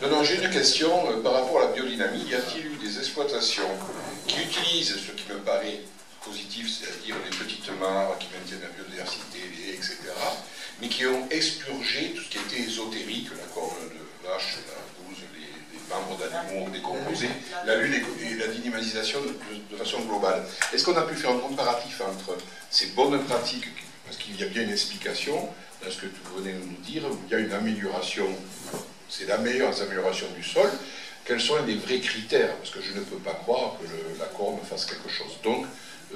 Non, non, j'ai une question par rapport à la biodynamie. Y a-t-il eu des exploitations qui utilisent ce qui me paraît positif, c'est-à-dire les petites mares qui maintiennent la biodiversité, etc., mais qui ont expurgé tout ce qui était ésotérique, la corne de vache, la bouse, les membres d'animaux décomposés, la lune et la dynamisation de façon globale. Est-ce qu'on a pu faire un comparatif entre ces bonnes pratiques, parce qu'il y a bien une explication dans ce que tu venais de nous dire, où il y a une amélioration, c'est la meilleure amélioration du sol, quels sont les vrais critères? Parce que je ne peux pas croire que la corne fasse quelque chose. Donc,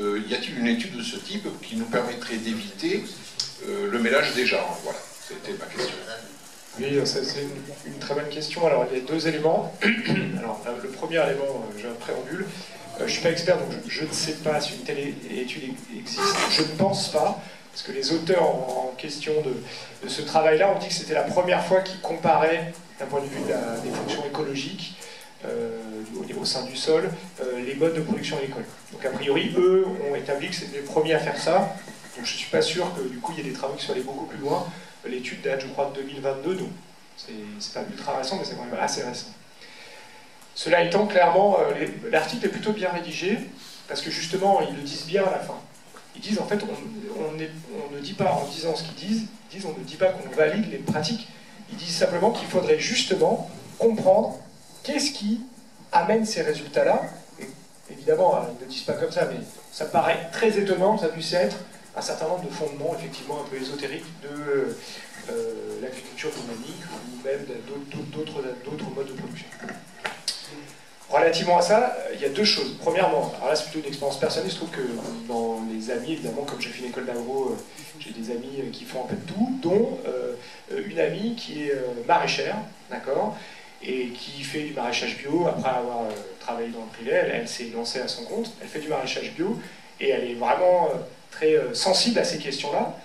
y a-t-il une étude de ce type qui nous permettrait d'éviter le mélange des genres? Voilà, c'était ma question. Oui, c'est une très bonne question. Alors, il y a deux éléments. Alors, le premier élément, j'ai un préambule. Je ne suis pas expert, donc je ne sais pas si une telle étude existe. Je ne pense pas, parce que les auteurs en question de ce travail-là ont dit que c'était la première fois qu'ils comparaient, d'un point de vue des fonctions écologiques, au sein du sol, les modes de production agricole. Donc a priori, eux ont établi que c'était les premiers à faire ça. Donc je ne suis pas sûr que du coup il y ait des travaux qui soient allés beaucoup plus loin. L'étude date, je crois, de 2022, donc c'est pas ultra récent, mais c'est quand même assez récent. Cela étant, clairement, l'article est plutôt bien rédigé, parce que justement, ils le disent bien à la fin. Ils disent, en fait, on ne dit pas, en disant ce qu'ils disent, on ne dit pas qu'on valide les pratiques. Ils disent simplement qu'il faudrait justement comprendre qu'est-ce qui amène ces résultats-là. Évidemment, ils ne le disent pas comme ça, mais ça me paraît très étonnant que ça puisse être un certain nombre de fondements, effectivement, un peu ésotériques de l'agriculture dynamique ou même d'autres modes de production. Relativement à ça, il y a deux choses. Premièrement, alors là c'est plutôt une expérience personnelle, je trouve que dans les amis, évidemment, comme j'ai fait une école d'agro, j'ai des amis qui font un peu de tout, dont une amie qui est maraîchère, d'accord, et qui fait du maraîchage bio, après avoir travaillé dans le privé, elle s'est lancée à son compte, elle fait du maraîchage bio, et elle est vraiment très sensible à ces questions-là.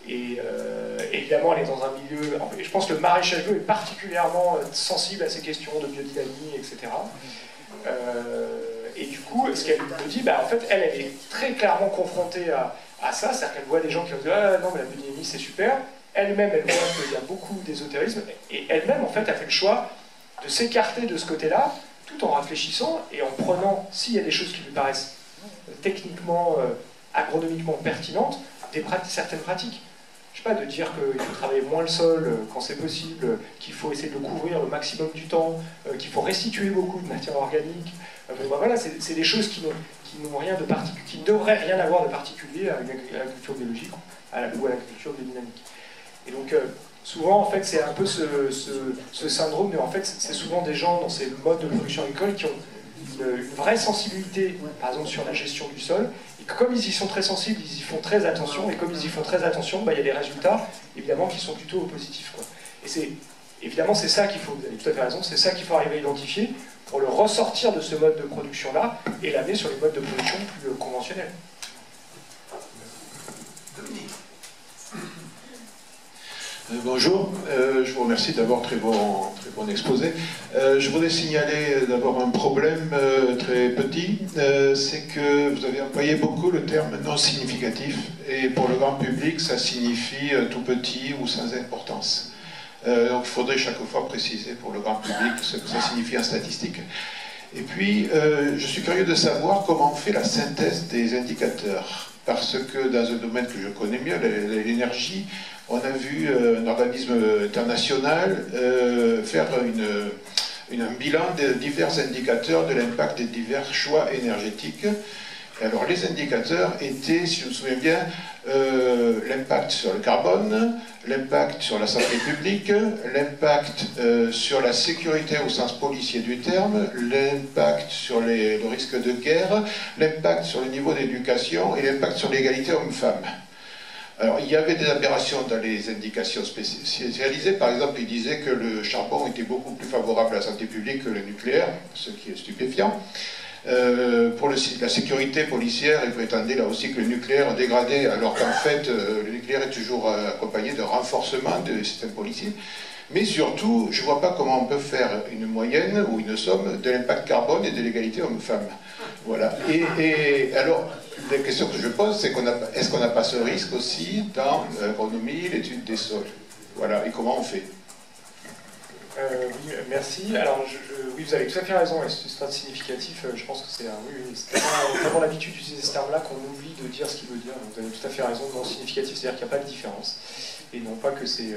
Et évidemment, elle est dans un milieu... Je pense que le maraîchage bio est particulièrement sensible à ces questions de biodynamie, etc. Et du coup, ce qu'elle me dit, en fait, elle est très clairement confrontée à ça, c'est-à-dire qu'elle voit des gens qui vont dire « Ah non, mais la biodynamie, c'est super ». Elle-même, elle voit qu'il y a beaucoup d'ésotérisme, et elle-même, en fait, a fait le choix de s'écarter de ce côté-là, tout en réfléchissant et en prenant, s'il y a des choses qui lui paraissent techniquement, agronomiquement pertinentes, certaines pratiques. Je sais pas, de dire qu'il faut travailler moins le sol quand c'est possible, qu'il faut essayer de le couvrir le maximum du temps, qu'il faut restituer beaucoup de matière organique. Voilà, c'est des choses qui n'ont rien de particulier, qui ne devraient rien avoir de particulier à l'agriculture biologique ou à l'agriculture biodynamique. Et donc, souvent, en fait, c'est un peu ce syndrome, mais en fait, c'est souvent des gens dans ces modes de production agricole qui ont une vraie sensibilité, par exemple, sur la gestion du sol. Et comme ils y sont très sensibles, ils y font très attention, et comme ils y font très attention, il y a des résultats, évidemment, qui sont plutôt positifs, quoi. Et évidemment, c'est ça qu'il faut, vous avez tout à fait raison, c'est ça qu'il faut arriver à identifier pour le ressortir de ce mode de production-là et l'amener sur les modes de production plus conventionnels. Dominique. Bonjour, je vous remercie d'avoir très bon exposé. Je voudrais signaler d'abord un problème très petit, c'est que vous avez employé beaucoup le terme non significatif, et pour le grand public ça signifie tout petit ou sans importance. Donc il faudrait chaque fois préciser pour le grand public ce que ça signifie en statistique. Et puis, je suis curieux de savoir comment on fait la synthèse des indicateurs, parce que dans un domaine que je connais mieux, l'énergie, on a vu un organisme international faire un bilan de divers indicateurs de l'impact des divers choix énergétiques. Et alors les indicateurs étaient, si je me souviens bien, l'impact sur le carbone, l'impact sur la santé publique, l'impact sur la sécurité au sens policier du terme, l'impact sur le risque de guerre, l'impact sur le niveau d'éducation et l'impact sur l'égalité homme-femme. Alors, il y avait des aberrations dans les indications spécialisées. Par exemple, il disait que le charbon était beaucoup plus favorable à la santé publique que le nucléaire, ce qui est stupéfiant. Pour la sécurité policière, il prétendait là aussi que le nucléaire dégradait, alors qu'en fait, le nucléaire est toujours accompagné de renforcement du système policier. Mais surtout, je ne vois pas comment on peut faire une moyenne ou une somme de l'impact carbone et de l'égalité homme-femme. Voilà. Et alors, la question que je pose, c'est est-ce qu'on n'a pas ce risque aussi dans l'agronomie, l'étude des sols? Voilà. Et comment on fait? Oui, merci. Alors, oui, vous avez tout à fait raison, et ce stade significatif, je pense que c'est c'est vraiment l'habitude d'utiliser ce terme-là qu'on oublie de dire ce qu'il veut dire. Donc, vous avez tout à fait raison, non significatif, c'est-à-dire qu'il n'y a pas de différence. Et non pas que c'est...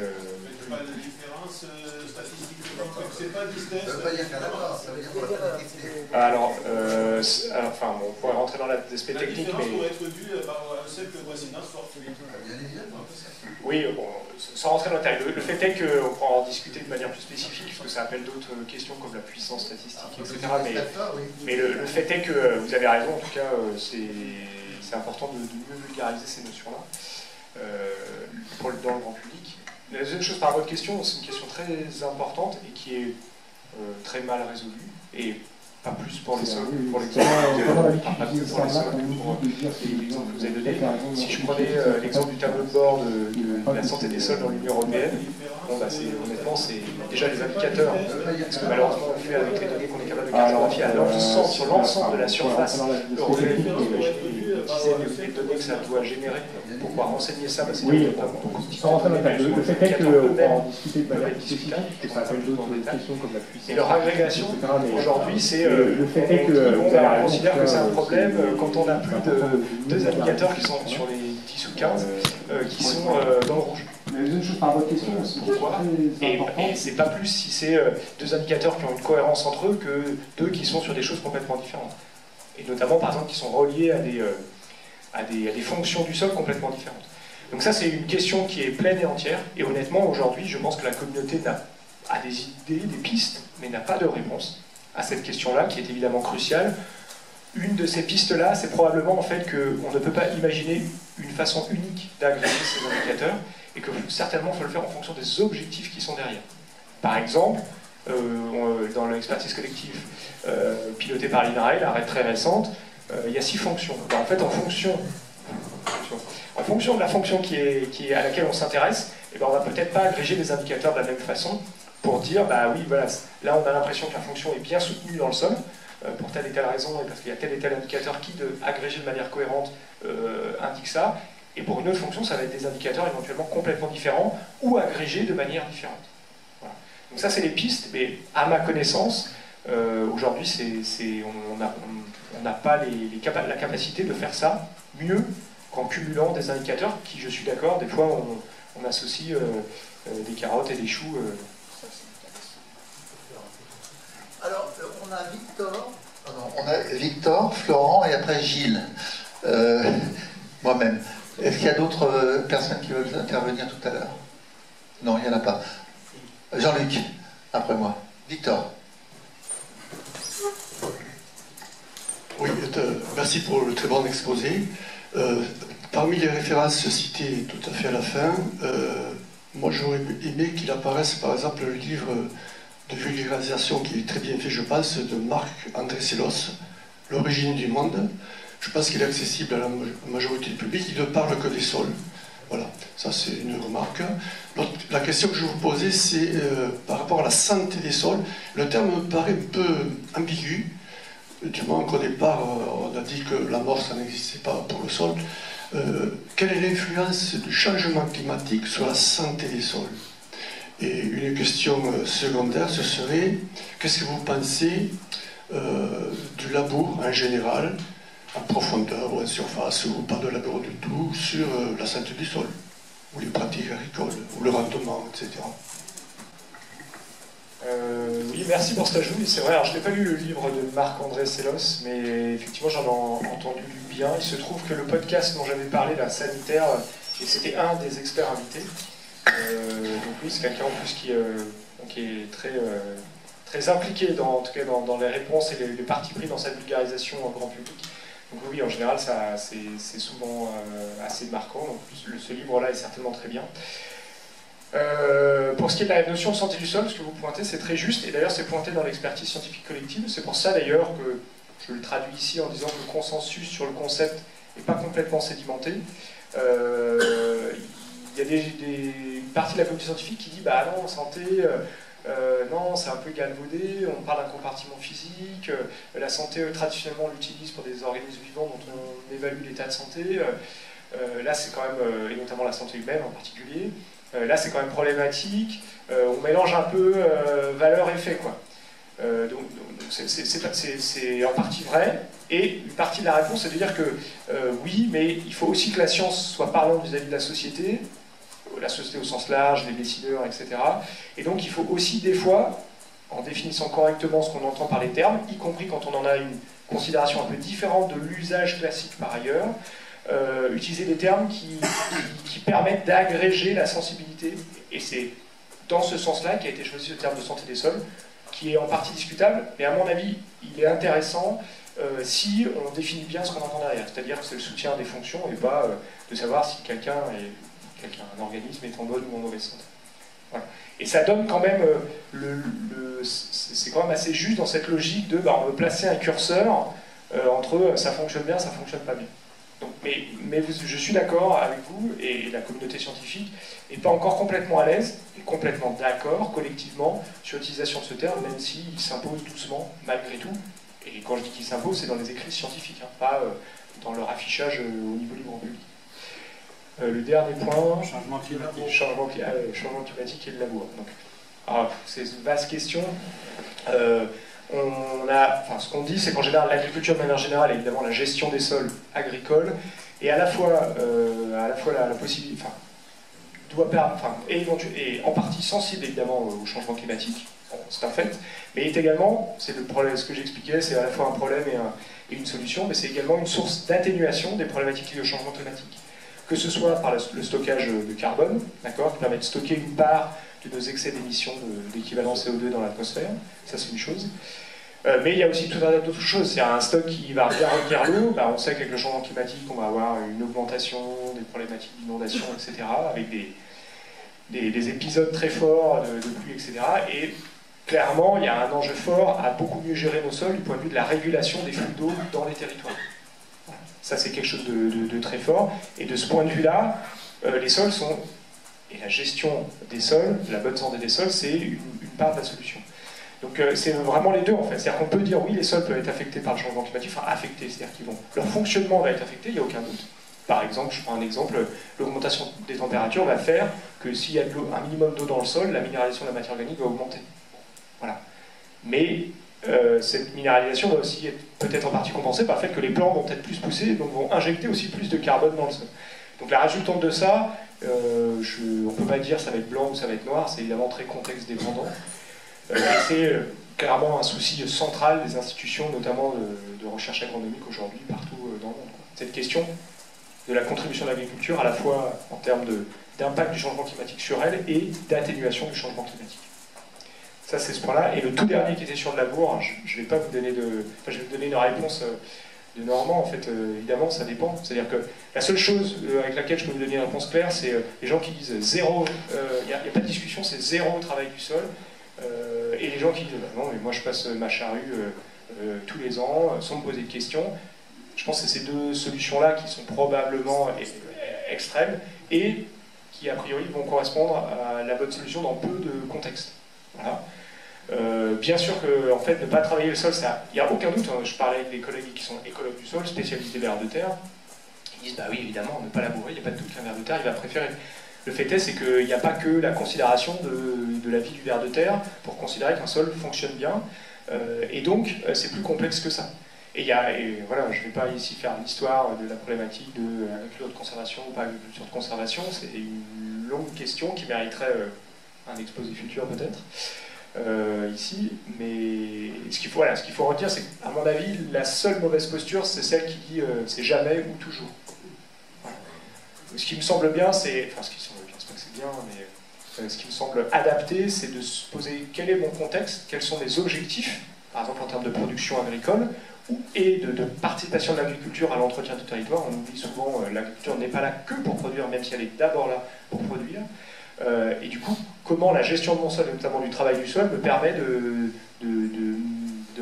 pas de différence statistiquement, c'est pas distinct. Ça veut pas dire qu'il y en a pas, ça veut dire qu'on va pas. Alors, enfin, bon, on pourrait rentrer dans l'aspect technique, mais... La différence pourrait être due à un simple voisinage fort. Oui, bon, sans rentrer dans le détail, le fait est qu'on pourra en discuter de manière plus spécifique, parce que ça appelle d'autres questions comme la puissance statistique, etc. Mais le fait est que vous avez raison, en tout cas, c'est important de mieux vulgariser ces notions-là dans le grand public. La deuxième chose par votre question, c'est une question très importante et qui est très mal résolue, et pas plus pour les sols, pour l'exemple que vous avez donné. Si je prenais l'exemple du tableau de bord de la santé des sols dans l'Union européenne, bon, bah, honnêtement, c'est déjà les indicateurs, parce que malheureusement on fait avec les données qu'on est capable de cartographier sur l'ensemble de la surface européenne, les données que ça doit générer pour pouvoir renseigner ça, bah, c'est oui, sans rentrer dans le détail. Le fait est qu'on va en discuter de manière spécifique, que ça appelle d'autres questions comme la puissance. Et leur agrégation, aujourd'hui, c'est le fait est que on considère que c'est un problème quand on a plus de 2 indicateurs qui sont sur les 10 ou 15 qui sont dans le rouge. Mais une chose par votre question, c'est pourquoi? Et c'est pas plus si c'est 2 indicateurs qui ont une cohérence entre eux que 2 qui sont sur des choses complètement différentes. Et notamment, par exemple, qui sont reliés à des fonctions du sol complètement différentes. Donc ça, c'est une question qui est pleine et entière. Et honnêtement, aujourd'hui, je pense que la communauté a des idées, des pistes, mais n'a pas de réponse à cette question-là, qui est évidemment cruciale. Une de ces pistes-là, c'est probablement en fait qu'on ne peut pas imaginer une façon unique d'agréger ces indicateurs, et que certainement, il faut le faire en fonction des objectifs qui sont derrière. Par exemple, dans l'expertise collective pilotée par l'INRAE, la RED très récente, il y a 6 fonctions. Alors, en fait, en fonction de la fonction à laquelle on s'intéresse, eh ben, on ne va peut-être pas agréger les indicateurs de la même façon pour dire, bah oui, voilà, là on a l'impression que la fonction est bien soutenue dans le sol, pour telle et telle raison, et parce qu'il y a tel et tel indicateur qui, agrégé de manière cohérente, indique ça. Et pour une autre fonction, ça va être des indicateurs éventuellement complètement différents ou agrégés de manière différente. Voilà. Donc ça, c'est les pistes, mais à ma connaissance, aujourd'hui, on n'a pas la capacité de faire ça mieux qu'en cumulant des indicateurs qui, je suis d'accord, des fois, on associe des carottes et des choux. Alors, on a Victor, Florent et après Gilles. Moi-même. Est-ce qu'il y a d'autres personnes qui veulent intervenir tout à l'heure? Non, il n'y en a pas. Jean-Luc, après moi. Victor. Oui, merci pour le très bon exposé. Parmi les références citées tout à fait à la fin, moi j'aurais aimé qu'il apparaisse par exemple le livre de vulgarisation qui est très bien fait, je pense, de Marc-André Sellos, L'origine du monde. Je pense qu'il est accessible à la majorité du public, il ne parle que des sols. Voilà, ça c'est une remarque. La question que je vous posais, c'est par rapport à la santé des sols. Le terme me paraît un peu ambigu. Du moins qu'au départ, on a dit que la mort, ça n'existait pas pour le sol. Quelle est l'influence du changement climatique sur la santé des sols? Et une question secondaire, ce serait, qu'est-ce que vous pensez du labour en général, en profondeur ou en surface, ou pas de labour du tout, sur la santé du sol, ou les pratiques agricoles, ou le rendement, etc. Oui, merci pour cet ajout. C'est vrai, alors je n'ai pas lu le livre de Marc-André Sellos, mais effectivement j'en ai entendu du bien. Il se trouve que le podcast dont j'avais parlé, la sanitaire, et c'était un des experts invités. Donc oui, c'est quelqu'un en plus qui est très impliqué en tout cas dans les réponses et les partis pris dans sa vulgarisation au grand public. Donc oui, en général, c'est souvent assez marquant. Donc ce livre-là est certainement très bien. Pour ce qui est de la notion de santé du sol, ce que vous pointez, c'est très juste, et d'ailleurs c'est pointé dans l'expertise scientifique collective. C'est pour ça d'ailleurs que je le traduis ici en disant que le consensus sur le concept n'est pas complètement sédimenté. Il y a une partie de la communauté scientifique qui dit bah non, santé, non, c'est un peu galvaudé, on parle d'un compartiment physique, la santé traditionnellement on l'utilise pour des organismes vivants dont on évalue l'état de santé. Là c'est quand même, et notamment la santé humaine en particulier, Là, c'est quand même problématique. On mélange un peu valeur-effet, quoi. Donc c'est en partie vrai. Et une partie de la réponse, c'est de dire que oui, mais il faut aussi que la science soit parlante vis-à-vis de la société au sens large, les décideurs, etc. Et donc il faut aussi des fois, en définissant correctement ce qu'on entend par les termes, y compris quand on en a une considération un peu différente de l'usage classique par ailleurs, utiliser des termes qui permettent d'agréger la sensibilité. Et c'est dans ce sens-là qu'a été choisi le terme de santé des sols, qui est en partie discutable, mais à mon avis, il est intéressant si on définit bien ce qu'on entend derrière. C'est-à-dire que c'est le soutien des fonctions et pas de savoir si un organisme est en bonne ou en mauvaise santé. Voilà. Et ça donne quand même, c'est quand même assez juste dans cette logique de on veut placer un curseur entre ça fonctionne bien, ça fonctionne pas bien. Donc, mais je suis d'accord avec vous, et la communauté scientifique n'est pas encore complètement à l'aise, et complètement d'accord collectivement sur l'utilisation de ce terme, même s'il s'impose doucement, malgré tout. Et quand je dis qu'il s'impose, c'est dans les écrits scientifiques, hein, pas dans leur affichage au niveau du grand public. Le dernier point, changement climatique et le labour. C'est une vaste question. Ce qu'on dit, c'est qu'en général, l'agriculture de manière générale, évidemment, la gestion des sols agricoles, et à la fois la possibilité, est en partie sensible évidemment au changement climatique, c'est un fait, mais est également, c'est le problème, ce que j'expliquais, c'est à la fois un problème et une solution, mais c'est également une source d'atténuation des problématiques liées au changement climatique. Que ce soit par le stockage de carbone, qui permet de stocker une part de nos excès d'émissions d'équivalent CO2 dans l'atmosphère, ça c'est une chose. Mais il y a aussi tout un tas d'autres choses. C'est un stock qui va bien retenir l'eau. On sait qu'avec le changement climatique, on va avoir une augmentation des problématiques d'inondation, etc., avec des épisodes très forts de pluie, etc. Et clairement, il y a un enjeu fort à beaucoup mieux gérer nos sols du point de vue de la régulation des flux d'eau dans les territoires. Voilà. Ça, c'est quelque chose de très fort. Et de ce point de vue-là, les sols sont... Et la gestion des sols, la bonne santé des sols, c'est une part de la solution. Donc c'est vraiment les deux en fait. C'est-à-dire qu'on peut dire oui, les sols peuvent être affectés par le changement climatique, enfin affectés, c'est-à-dire qu'ils leur fonctionnement va être affecté, il n'y a aucun doute. Par exemple, je prends un exemple, l'augmentation des températures va faire que s'il y a un minimum d'eau dans le sol, la minéralisation de la matière organique va augmenter. Voilà. Mais cette minéralisation va aussi être peut-être en partie compensée par le fait que les plants vont être plus poussés, donc vont injecter aussi plus de carbone dans le sol. Donc la résultante de ça, on ne peut pas dire ça va être blanc ou ça va être noir, c'est évidemment très contexte dépendant. C'est clairement un souci central des institutions, notamment de recherche agronomique aujourd'hui, partout dans le monde. Cette question de la contribution de l'agriculture, à la fois en termes d'impact du changement climatique sur elle et d'atténuation du changement climatique. Ça, c'est ce point-là. Et le tout dernier qui était sur le labour, je ne vais pas vous donner je vais vous donner une réponse de Normand, en fait, évidemment, ça dépend. C'est-à-dire que la seule chose avec laquelle je peux vous donner une réponse claire, c'est les gens qui disent zéro, il n'y a pas de discussion, c'est zéro travail du sol. Et les gens qui disent non, mais moi je passe ma charrue tous les ans sans me poser de questions. Je pense que c'est ces deux solutions-là qui sont probablement extrêmes et qui a priori vont correspondre à la bonne solution dans peu de contextes. Voilà. Bien sûr que en fait, ne pas travailler le sol, il n'y a aucun doute. Je parlais avec des collègues qui sont écologues du sol, spécialistes des vers de terre. Ils disent bah oui, évidemment, ne pas labourer, il n'y a pas de doute qu'un ver de terre, il va préférer. Le fait est, c'est qu'il n'y a pas que la considération de la vie du ver de terre pour considérer qu'un sol fonctionne bien. Et donc, c'est plus complexe que ça. Et voilà, je ne vais pas ici faire l'histoire de la problématique de l'agriculture de conservation ou pas agriculture de conservation. C'est une longue question qui mériterait un exposé futur peut-être, ici. Mais ce qu'il faut retenir, c'est qu'à mon avis, la seule mauvaise posture, c'est celle qui dit c'est jamais ou toujours. Ce qui me semble bien, c'est pas que c'est bien, mais ce qui me semble adapté, c'est de se poser quel est mon contexte, quels sont mes objectifs, par exemple en termes de production agricole, et de participation de l'agriculture à l'entretien du territoire. On oublie souvent l'agriculture n'est pas là que pour produire, même si elle est d'abord là pour produire. Et du coup, comment la gestion de mon sol, et notamment du travail du sol, me permet de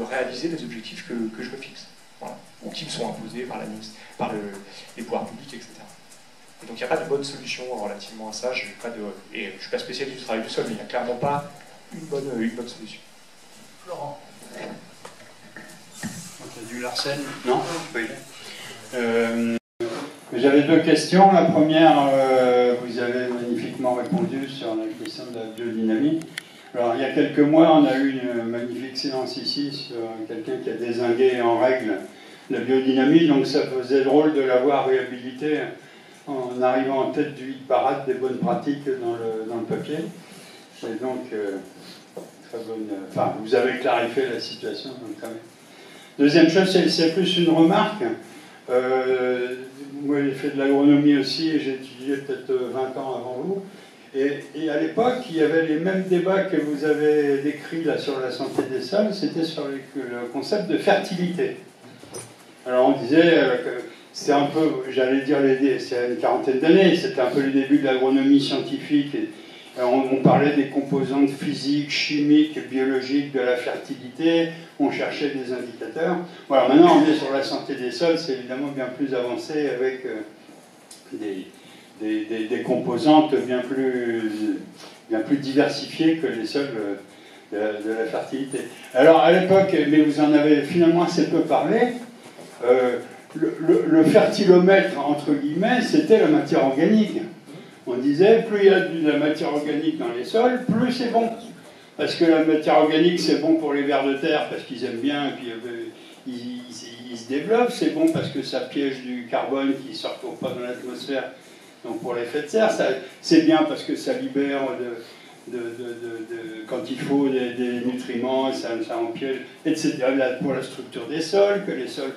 réaliser les objectifs que je me fixe, voilà, ou qui me sont imposés par les pouvoirs publics, etc. Et donc il n'y a pas de bonne solution relativement à ça. Et je ne suis pas spécialiste du travail du sol, mais il n'y a clairement pas une bonne solution. Laurent. Du Larsen. Non, oui. J'avais deux questions. La première, vous avez magnifiquement répondu question de la biodynamie. Alors, il y a quelques mois, on a eu une magnifique séance ici sur quelqu'un qui a dézingué en règle la biodynamie, donc ça faisait drôle de l'avoir réhabilité en arrivant en tête du hit parade des bonnes pratiques dans le papier. Et donc, très bonne. Enfin, vous avez clarifié la situation, donc très bien. Deuxième chose, c'est plus une remarque. Moi, j'ai fait de l'agronomie aussi et j'ai étudié peut-être 20 ans avant vous. Et à l'époque, il y avait les mêmes débats que vous avez décrits là sur la santé des sols, c'était sur le concept de fertilité. Alors on disait que c'était un peu, j'allais dire, c'est une quarantaine d'années, c'était un peu le début de l'agronomie scientifique. Et on parlait des composantes physiques, chimiques, biologiques de la fertilité, on cherchait des indicateurs. Voilà, maintenant on est sur la santé des sols, c'est évidemment bien plus avancé avec des composantes bien plus diversifiées que les seules de la fertilité. Alors à l'époque, mais vous en avez finalement assez peu parlé, le fertilomètre, entre guillemets, c'était la matière organique. On disait, plus il y a de la matière organique dans les sols, plus c'est bon. Parce que la matière organique, c'est bon pour les vers de terre, parce qu'ils aiment bien, et puis ils se développent. C'est bon parce que ça piège du carbone qui ne se retrouve pas dans l'atmosphère. Donc pour l'effet de serre, c'est bien parce que ça libère quand il faut des nutriments, ça empiège, etc. Pour la structure des sols, que les sols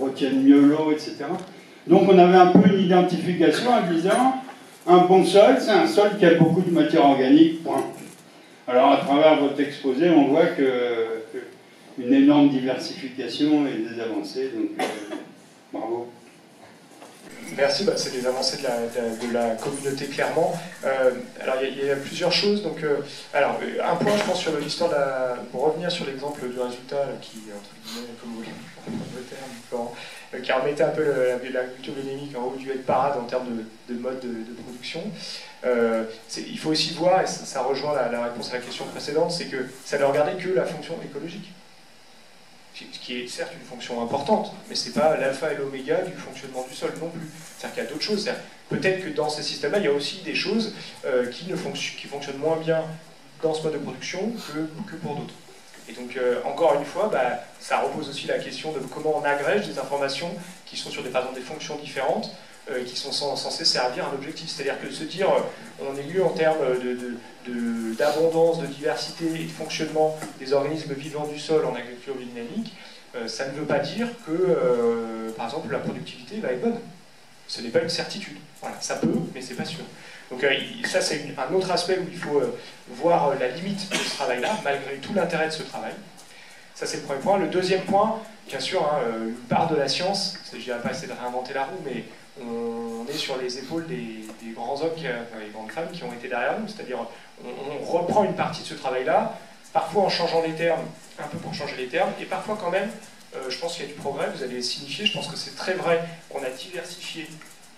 retiennent mieux l'eau, etc. Donc on avait un peu une identification en disant un bon sol, c'est un sol qui a beaucoup de matière organique, point. Alors à travers votre exposé, on voit une énorme diversification et des avancées, donc bravo. Merci, c'est des avancées de la communauté, clairement. Alors, il y a plusieurs choses. Donc, alors, un point, je pense, sur l'histoire pour revenir sur l'exemple du résultat, là, qui, entre guillemets, comme vous le terme, Florent, qui remettait un peu l'agriculture biodynamique en haut du hit parade en termes de mode de production. Il faut aussi voir, et ça rejoint la réponse à la question précédente, c'est que ça ne regardait que la fonction écologique. Ce qui est certes une fonction importante, mais ce n'est pas l'alpha et l'oméga du fonctionnement du sol non plus. C'est-à-dire qu'il y a d'autres choses. Peut-être que dans ces systèmes-là, il y a aussi des choses qui fonctionnent moins bien dans ce mode de production que pour d'autres. Et donc, encore une fois, ça repose aussi la question de comment on agrège des informations qui sont sur par exemple, des fonctions différentes, qui sont censées servir un objectif. C'est-à-dire que se dire, on est mieux en termes d'abondance, de diversité et de fonctionnement des organismes vivants du sol en agriculture biodynamique, ça ne veut pas dire que, par exemple, la productivité va être bonne. Ce n'est pas une certitude. Voilà, ça peut, mais c'est pas sûr. Donc ça, c'est un autre aspect où il faut voir la limite de ce travail-là, malgré tout l'intérêt de ce travail. Ça, c'est le premier point. Le deuxième point, bien sûr, une part de la science, je ne dirais pas essayer de réinventer la roue, mais on est sur les épaules des grands hommes et grandes femmes qui ont été derrière nous, c'est-à-dire on reprend une partie de ce travail-là, parfois en changeant les termes, un peu pour changer les termes, et parfois quand même, je pense qu'il y a du progrès, vous allez signifier, je pense que c'est très vrai qu'on a diversifié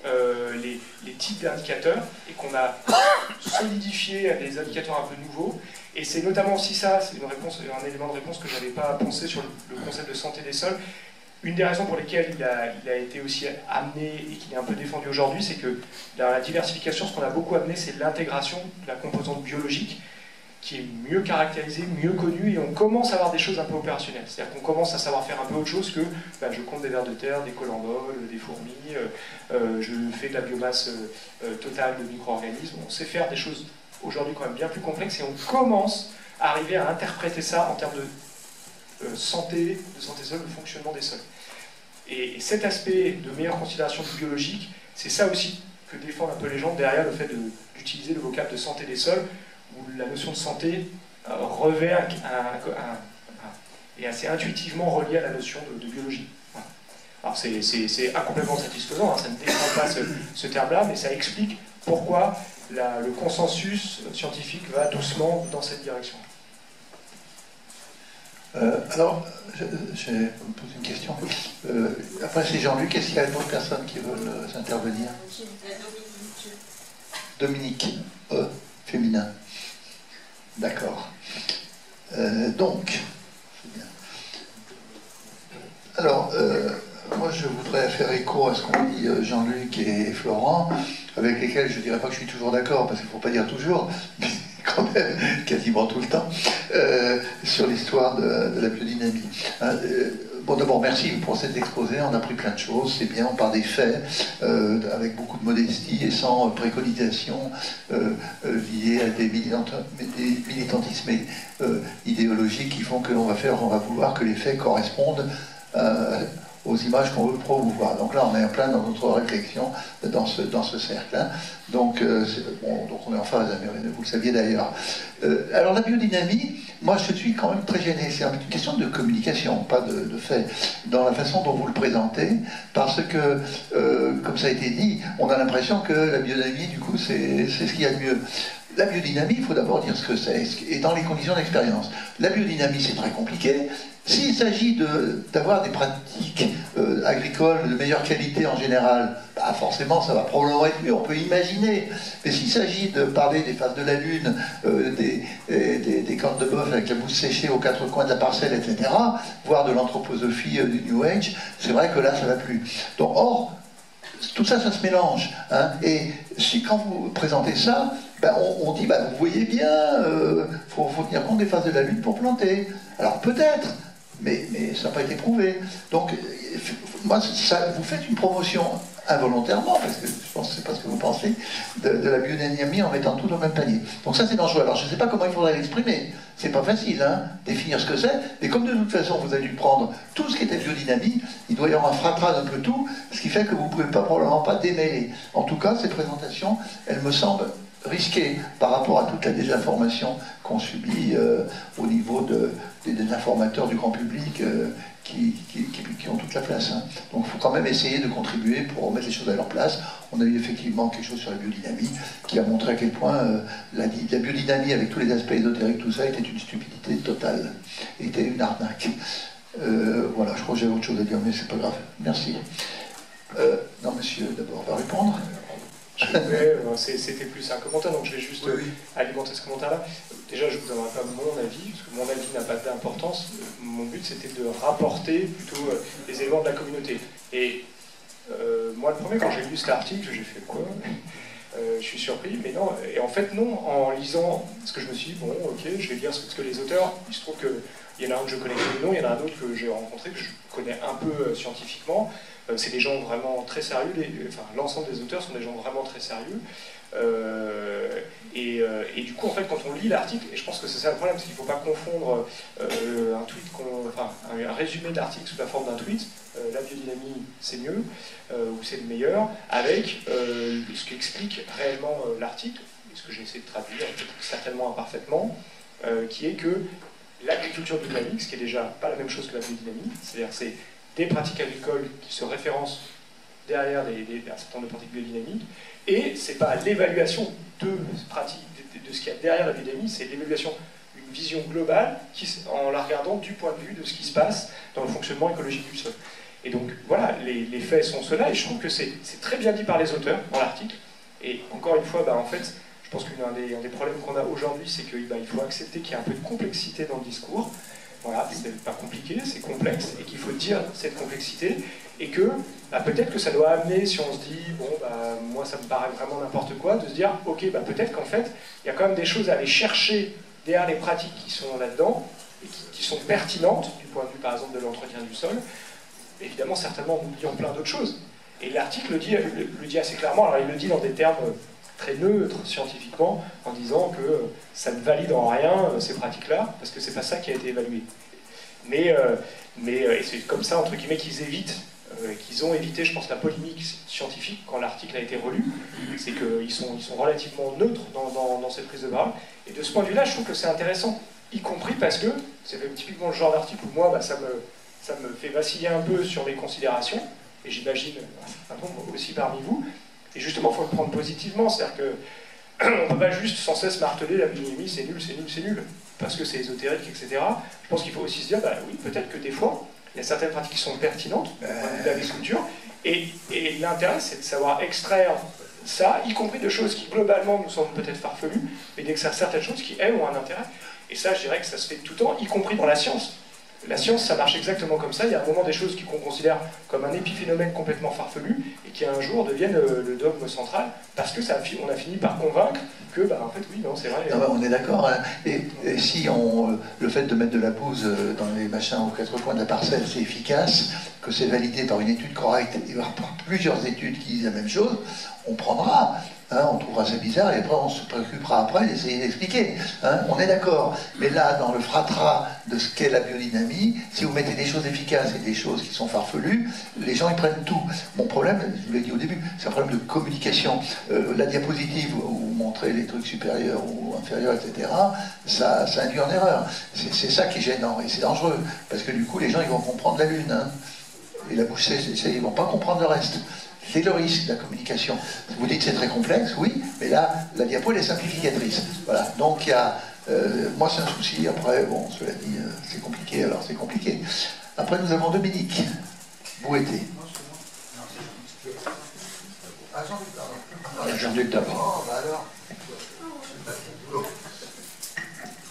les types d'indicateurs et qu'on a solidifié des indicateurs un peu nouveaux, et c'est notamment aussi ça, c'est un élément de réponse que je n'avais pas pensé sur le concept de santé des sols. Une des raisons pour lesquelles il a été aussi amené et qu'il est un peu défendu aujourd'hui, c'est que la diversification, ce qu'on a beaucoup amené, c'est l'intégration de la composante biologique qui est mieux caractérisée, mieux connue, et on commence à avoir des choses un peu opérationnelles. C'est-à-dire qu'on commence à savoir faire un peu autre chose que je compte des vers de terre, des colamboles, des fourmis, je fais de la biomasse totale de micro-organismes. On sait faire des choses aujourd'hui quand même bien plus complexes, et on commence à arriver à interpréter ça en termes de santé sol, de fonctionnement des sols. Et cet aspect de meilleure considération du biologique, c'est ça aussi que défendent un peu les gens derrière le fait d'utiliser le vocable de santé des sols, où la notion de santé revêt est assez intuitivement reliée à la notion de biologie. Voilà. Alors c'est incomplètement satisfaisant, ça ne défend pas ce terme-là, mais ça explique pourquoi le consensus scientifique va doucement dans cette direction. Alors, je vais me poser une question. Après, c'est Jean-Luc. Est-ce qu'il y a d'autres personnes qui veulent s'intervenir? Dominique, féminin. D'accord. Donc, c'est bien. Alors, moi, je voudrais faire écho à ce qu'ont dit Jean-Luc et Florent. avec lesquels je ne dirais pas que je suis toujours d'accord, parce qu'il ne faut pas dire toujours, mais quand même quasiment tout le temps, sur l'histoire de la biodynamie. Bon, d'abord, merci pour cet exposé. On a appris plein de choses. C'est bien, on parle des faits, avec beaucoup de modestie et sans préconisation liée à des militantismes idéologiques qui font qu'on va vouloir que les faits correspondent aux images qu'on veut promouvoir. Donc là, on est en plein dans notre réflexion dans ce cercle. Hein. Donc on est en phase, vous le saviez d'ailleurs. Alors la biodynamie, moi je suis quand même très gêné. C'est une question de communication, pas de fait, dans la façon dont vous le présentez, parce que, comme ça a été dit, on a l'impression que la biodynamie, du coup, c'est ce qu'il y a de mieux. La biodynamie, il faut d'abord dire ce que c'est, et dans les conditions d'expérience. La biodynamie, c'est très compliqué. S'il s'agit d'avoir des pratiques agricoles de meilleure qualité en général, bah forcément, ça va probablement être mieux, on peut imaginer. Mais s'il s'agit de parler des phases de la Lune, des cornes de bœuf avec la bouse séchée aux quatre coins de la parcelle, etc., voire de l'anthroposophie du New Age, c'est vrai que là, ça va plus. Donc, or, tout ça, ça se mélange. Hein, et si quand vous présentez ça, ben on dit, ben, vous voyez bien, faut tenir compte des phases de la Lune pour planter. Alors peut-être, mais ça n'a pas été prouvé. Donc, moi, vous faites une promotion involontairement, parce que je pense que c'est pas ce que vous pensez, de la biodynamie en mettant tout dans le même panier. Donc ça, c'est dangereux. Alors je ne sais pas comment il faudrait l'exprimer. C'est pas facile, hein, définir ce que c'est. Mais comme de toute façon, vous avez dû prendre tout ce qui était biodynamie, il doit y avoir un fratrage un peu tout, ce qui fait que vous ne pouvez probablement pas démêler. En tout cas, cette présentation, elle me semble risquée par rapport à toute la désinformation qu'on subit au niveau des informateurs du grand public qui ont toute la place. Hein. Donc il faut quand même essayer de contribuer pour remettre les choses à leur place. On a eu effectivement quelque chose sur la biodynamie qui a montré à quel point la biodynamie, avec tous les aspects ésotériques, tout ça, était une stupidité totale, était une arnaque. Voilà, je crois que j'avais autre chose à dire, mais c'est pas grave. Merci. Non, monsieur, d'abord, va répondre. C'était plus un commentaire, donc je vais juste alimenter ce commentaire-là. Déjà, je ne vous donnerai pas mon avis, parce que mon avis n'a pas d'importance. Mon but, c'était de rapporter plutôt les éléments de la communauté. Et moi, le premier, quand j'ai lu cet article, j'ai fait quoi je suis surpris, mais non. Et en fait, non, en lisant, parce que je me suis dit, bon, ok, je vais lire ce que les auteurs, il se trouve qu'il y en a un que je connais le nom, il y en a un autre que j'ai rencontré, que je connais un peu scientifiquement. C'est des gens vraiment très sérieux, enfin, l'ensemble des auteurs sont des gens vraiment très sérieux. Et du coup, en fait, quand on lit l'article, et je pense que c'est ça le problème, c'est qu'il ne faut pas confondre un tweet, enfin, un résumé de l'article sous la forme d'un tweet, la biodynamie c'est mieux, ou c'est le meilleur, avec ce qu'explique réellement l'article, et ce que j'ai essayé de traduire, certainement imparfaitement, qui est que l'agriculture biodynamique, ce qui est déjà pas la même chose que la biodynamie, c'est-à-dire c'est des pratiques agricoles qui se référencent derrière un certain nombre de pratiques biodynamiques, et c'est pas l'évaluation de ce qu'il y a derrière la biodynamie, c'est l'évaluation d'une vision globale en la regardant du point de vue de ce qui se passe dans le fonctionnement écologique du sol. Et donc voilà, les faits sont ceux-là, et je trouve que c'est très bien dit par les auteurs dans l'article. Et encore une fois, en fait, je pense qu'un des problèmes qu'on a aujourd'hui, c'est qu'il faut accepter qu'il y a un peu de complexité dans le discours. Voilà, c'est pas compliqué, c'est complexe, et qu'il faut dire cette complexité, et que peut-être que ça doit amener, si on se dit, bon, moi ça me paraît vraiment n'importe quoi, de se dire, ok, peut-être qu'en fait, il y a quand même des choses à aller chercher derrière les pratiques qui sont là-dedans, et qui sont pertinentes, du point de vue par exemple de l'entretien du sol, évidemment, certainement en oubliant plein d'autres choses. Et l'article le dit assez clairement, alors il le dit dans des termes très neutre scientifiquement, en disant que ça ne valide en rien ces pratiques-là, parce que c'est pas ça qui a été évalué. Mais c'est comme ça, entre guillemets, qu'ils ont évité, je pense, la polémique scientifique quand l'article a été relu, c'est qu'ils sont relativement neutres dans cette prise de parole. Et de ce point de vue-là, je trouve que c'est intéressant, y compris parce que c'est typiquement le genre d'article où moi, ça me fait vaciller un peu sur mes considérations, et j'imagine un nombre aussi parmi vous. Et justement, il faut le prendre positivement, c'est-à-dire qu'on ne peut pas juste sans cesse marteler la biodynamie, c'est nul, c'est nul, c'est nul, parce que c'est ésotérique, etc. Je pense qu'il faut aussi se dire, oui, peut-être que des fois, il y a certaines pratiques qui sont pertinentes au point de vue de l'agriculture, et l'intérêt, c'est de savoir extraire ça, y compris de choses qui, globalement, nous semblent peut-être farfelues, mais d'extraire certaines choses qui, elles, ont un intérêt. Et ça, je dirais que ça se fait tout le temps, y compris dans la science. La science, ça marche exactement comme ça. Il y a un moment des choses qu'on considère comme un épiphénomène complètement farfelu et qui un jour devienne le dogme central, parce que on a fini par convaincre que, bah, en fait, oui, non, c'est vrai. Non, bah, on est d'accord. Hein. Et si le fait de mettre de la pelouse dans les machins aux quatre coins de la parcelle, c'est efficace, que c'est validé par une étude correcte, et par plusieurs études qui disent la même chose, on prendra. Hein, on trouvera ça bizarre et après on se préoccupera après d'essayer d'expliquer. Hein, on est d'accord. Mais là, dans le fratras de ce qu'est la biodynamie, si vous mettez des choses efficaces et des choses qui sont farfelues, les gens ils prennent tout. Mon problème, je vous l'ai dit au début, c'est un problème de communication. La diapositive où vous montrez les trucs supérieurs ou inférieurs, etc., ça induit en erreur. C'est ça qui est gênant et c'est dangereux. Parce que du coup, les gens ils vont comprendre la Lune. Hein, et la bouche, ils ne vont pas comprendre le reste. C'est le risque de la communication. Vous dites que c'est très complexe, oui, mais là, la diapo, elle est simplificatrice. Voilà, donc il y a... moi, c'est un souci. Après, bon, cela dit, c'est compliqué, alors c'est compliqué. Après, nous avons Dominique Bouetté. Jean-Luc d'abord.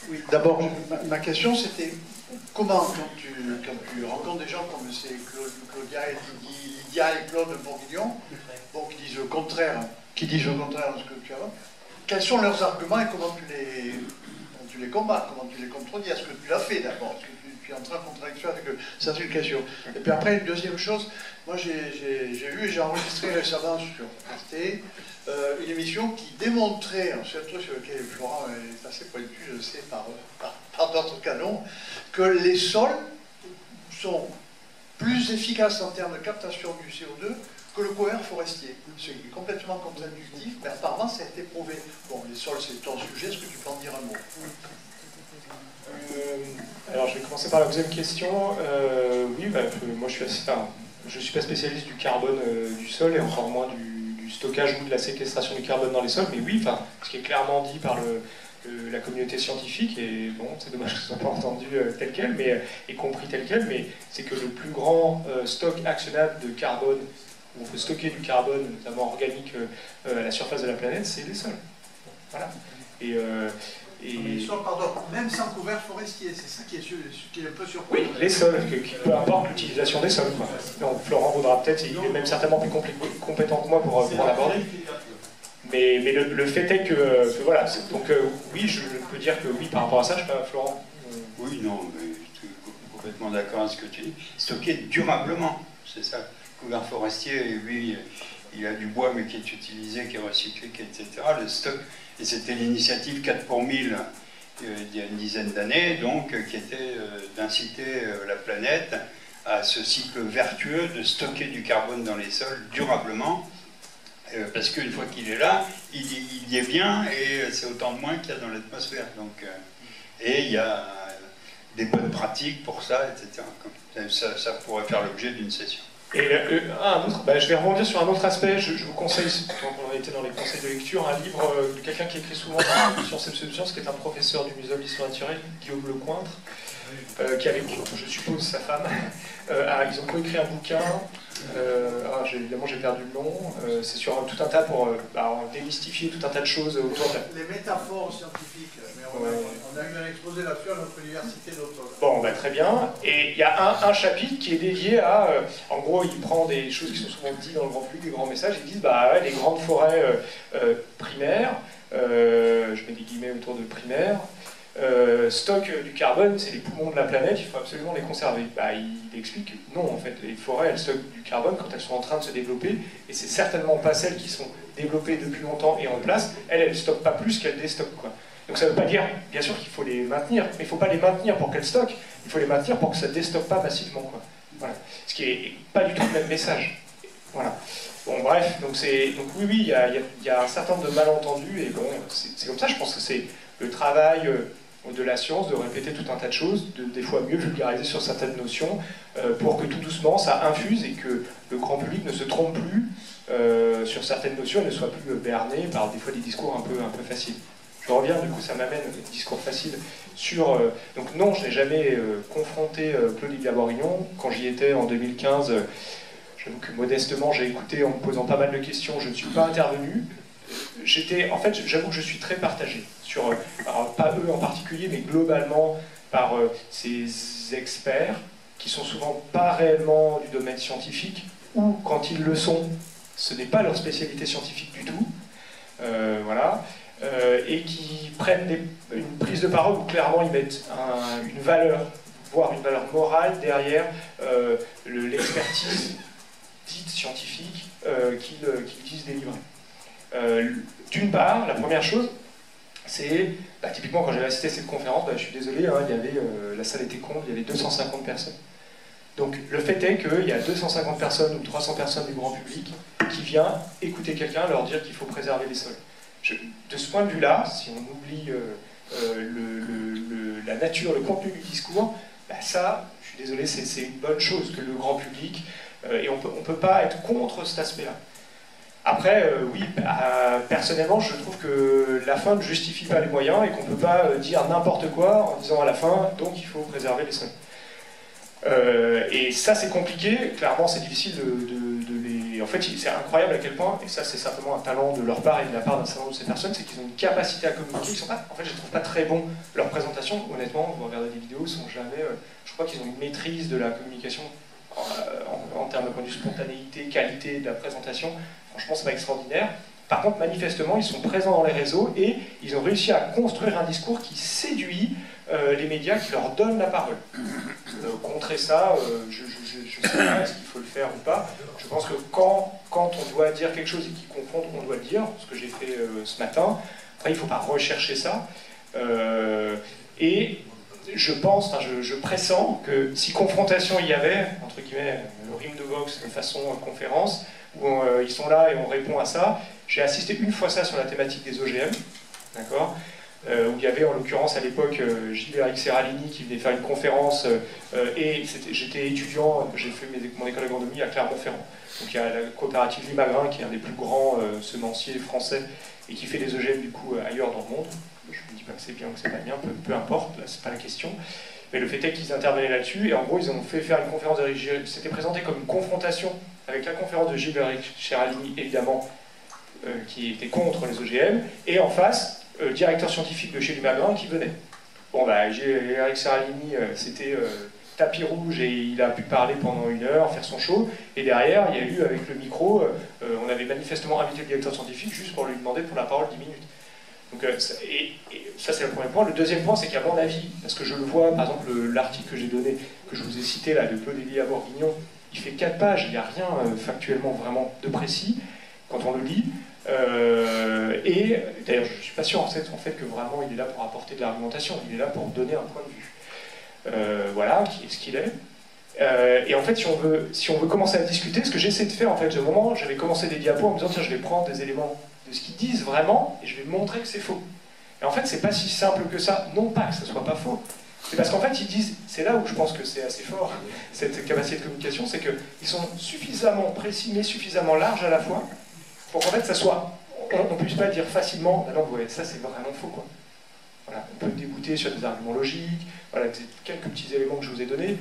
Oui, d'abord, ma question, c'était comment, quand tu rencontres des gens comme c'est Claudia et Lydia et Claude Bourguignon, bon, qui disent le contraire de ce que tu as, quels sont leurs arguments et comment tu les combats, comment tu les contredis? Est-ce que tu l'as fait d'abord? Est-ce que tu es en train de contradiction avec eux? Ça, c'est une question. Et puis après, une deuxième chose, moi j'ai enregistré récemment sur Arte une émission qui démontrait, c'est un truc sur lequel Florent est assez pointu, je sais, par d'autres canons, que les sols sont plus efficaces en termes de captation du CO2 que le couvert forestier. Ce qui est complètement contre-intuitif, mais apparemment ça a été prouvé. Bon, les sols c'est ton sujet, est-ce que tu peux en dire un mot? Alors je vais commencer par la deuxième question. Oui, bah, moi je suis pas spécialiste du carbone du sol et encore moins du stockage ou de la séquestration du carbone dans les sols, mais oui, ce qui est clairement dit par la communauté scientifique, et bon, c'est dommage que ce ne soit pas entendu tel quel, mais y compris tel quel, mais c'est que le plus grand stock actionnable de carbone, où on peut stocker du carbone, notamment organique, à la surface de la planète, c'est les sols. Voilà. Les sols, pardon, même sans couvert forestier, c'est ça qui est un peu surprenant. Oui, les sols, peu importe l'utilisation des sols. Quoi. Donc Florent voudra peut-être, il est même certainement plus compétent que moi pour l'aborder. Mais le fait est que voilà, donc oui, je peux dire que oui, par rapport à ça, je sais pas, Florent. Oui, non, mais je suis complètement d'accord avec ce que tu dis. Stocker durablement, c'est ça. Le couvert forestier, lui, il a du bois, mais qui est utilisé, qui est recyclé, etc. Le stock, et c'était l'initiative 4 pour 1000 il y a une dizaine d'années, donc, qui était d'inciter la planète à ce cycle vertueux de stocker du carbone dans les sols durablement. Parce qu'une fois qu'il est là, il y est bien et c'est autant de moins qu'il y a dans l'atmosphère. Et il y a des bonnes pratiques pour ça, etc. Ça pourrait faire l'objet d'une session. Et je vais rebondir sur un autre aspect. Je vous conseille, quand on a été dans les conseils de lecture, un livre de quelqu'un qui écrit souvent sur cette science, qui est un professeur du Muséum d'histoire naturelle, Guillaume Lecointre, qui avec, je suppose, sa femme, ils ont coécrit un bouquin. Évidemment, j'ai perdu le nom. C'est sur tout un tas pour démystifier tout un tas de choses autour de les métaphores scientifiques. Mais on a eu un exposé là-dessus à notre université d'automne. Bon, très bien. Et il y a un chapitre qui est dédié à... en gros, il prend des choses qui sont souvent dites dans le grand public, des grands messages. Ils disent, les grandes forêts primaires, je mets des guillemets autour de primaires, stock du carbone, c'est les poumons de la planète, il faut absolument les conserver. Il explique que non, en fait, les forêts, elles stockent du carbone quand elles sont en train de se développer, et c'est certainement pas celles qui sont développées depuis longtemps et en place, elles ne stockent pas plus qu'elles déstockent, quoi. Donc ça ne veut pas dire, bien sûr qu'il faut les maintenir, mais il ne faut pas les maintenir pour qu'elles stockent, il faut les maintenir pour que ça ne déstocke pas massivement, quoi. Voilà. Ce qui n'est pas du tout le même message. Voilà. Bon, bref, donc oui, il y a un certain nombre de malentendus, et bon, c'est comme ça, je pense que c'est le travail de la science, de répéter tout un tas de choses, des fois mieux vulgariser sur certaines notions, pour que tout doucement ça infuse et que le grand public ne se trompe plus sur certaines notions et ne soit plus berné par des fois des discours un peu faciles. Je reviens, du coup ça m'amène au discours facile sur... donc non, je n'ai jamais confronté Claude Bourguignon. Quand j'y étais en 2015, j'avoue que modestement j'ai écouté en me posant pas mal de questions, je ne suis pas intervenu. J'avoue que je suis très partagé sur, alors pas eux en particulier, mais globalement par ces experts qui sont souvent pas réellement du domaine scientifique, ou quand ils le sont, ce n'est pas leur spécialité scientifique du tout, voilà, et qui prennent une prise de parole où clairement ils mettent une valeur, voire une valeur morale derrière l'expertise dite scientifique qu'ils disent délivrer. D'une part, la première chose, c'est, typiquement quand j'avais assisté à cette conférence, je suis désolé, hein, la salle était comble, il y avait 250 personnes. Donc le fait est qu'il y a 250 personnes ou 300 personnes du grand public qui vient écouter quelqu'un leur dire qu'il faut préserver les sols. De ce point de vue-là, si on oublie la nature, le contenu du discours, ça, je suis désolé, c'est une bonne chose que le grand public, et on peut pas être contre cet aspect-là. Après, oui, personnellement, je trouve que la fin ne justifie pas les moyens et qu'on ne peut pas dire n'importe quoi en disant à la fin, donc il faut préserver les sols. Et ça, c'est compliqué. Clairement, c'est difficile de les... En fait, c'est incroyable à quel point, et ça, c'est certainement un talent de leur part et de la part d'un certain nombre de ces personnes, c'est qu'ils ont une capacité à communiquer. Ils sont pas... En fait, je ne trouve pas très bons. Leur présentation, honnêtement, vous regardez des vidéos, sont jamais... Je crois qu'ils ont une maîtrise de la communication en termes de point de vue spontanéité, qualité de la présentation. Franchement, c'est pas extraordinaire. Par contre, manifestement, ils sont présents dans les réseaux et ils ont réussi à construire un discours qui séduit les médias, qui leur donnent la parole. Contrer ça, je ne sais pas, est-ce qu'il faut le faire ou pas. Je pense que quand on doit dire quelque chose et qui confronte, on doit le dire, ce que j'ai fait ce matin. Après, il ne faut pas rechercher ça. Et je pense, je pressens que si confrontation il y avait, entre guillemets, le rime de boxe de façon conférence, où ils sont là et on répond à ça. J'ai assisté une fois ça sur la thématique des OGM, d'accord, où il y avait en l'occurrence à l'époque Gilles-Éric Serralini qui venait faire une conférence, et j'étais étudiant, j'ai fait mon école d'agronomie à Clermont-Ferrand. Donc il y a la coopérative Limagrin qui est un des plus grands semenciers français et qui fait des OGM du coup ailleurs dans le monde. Je ne dis pas que c'est bien ou que c'est pas bien, peu importe, là c'est pas la question. Mais le fait est qu'ils intervenaient là-dessus, et en gros ils ont fait faire une conférence c'était présenté comme une confrontation avec la conférence de Gilles-Éric Serralini, évidemment, qui était contre les OGM, et en face, directeur scientifique de chez Limagrin qui venait. Bon, Gilles-Éric Serralini, c'était tapis rouge, et il a pu parler pendant 1 heure, faire son show, et derrière, il y a eu, avec le micro, on avait manifestement invité le directeur scientifique juste pour lui demander pour la parole 10 minutes. Donc, et ça, c'est le premier point. Le deuxième point, c'est qu'à mon avis, parce que je le vois, par exemple, l'article que j'ai donné, que je vous ai cité, là, de Claude Élie Bourguignon, il fait 4 pages, il n'y a rien factuellement vraiment de précis, quand on le lit. Et d'ailleurs, je ne suis pas sûr en fait que vraiment il est là pour apporter de l'argumentation, il est là pour donner un point de vue. Voilà, qui est ce qu'il est. Et en fait, si on veut commencer à discuter, ce que j'essaie de faire, en fait, au moment, j'avais commencé des diapos en me disant, tiens, je vais prendre des éléments de ce qu'ils disent vraiment, et je vais montrer que c'est faux. Et en fait, c'est pas si simple que ça, non pas que ce soit pas faux, c'est parce qu'en fait, ils disent, c'est là où je pense que c'est assez fort, cette capacité de communication, c'est qu'ils sont suffisamment précis, mais suffisamment larges à la fois, pour qu'en fait, ça soit, on ne puisse pas dire facilement, bah non, ouais, ça c'est vraiment faux, quoi. Voilà, on peut débouter sur des arguments logiques, voilà, quelques petits éléments que je vous ai donnés,